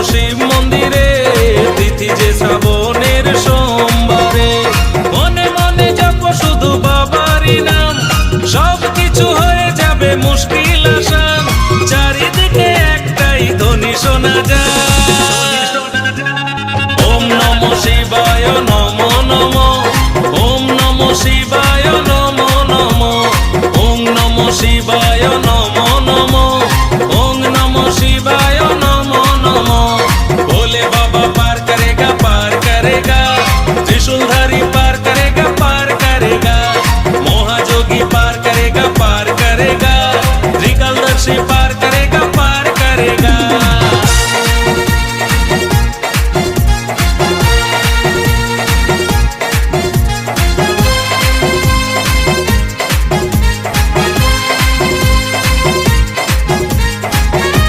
শিব মন্দিরে, তিথি যে শ্রাবণের সোমবারে। মনে মনে জপ শুধু বাবারই নাম, সব কিছু হয়ে যাবে মুশকিল আসান। চারিদিকে একটাই ধ্বনি শোনা যায়, ওম নমঃ শিবায় নমো নমঃ, ওম নমঃ শিবায় নমো নমঃ, ওম নমঃ শিবায় নমঃ।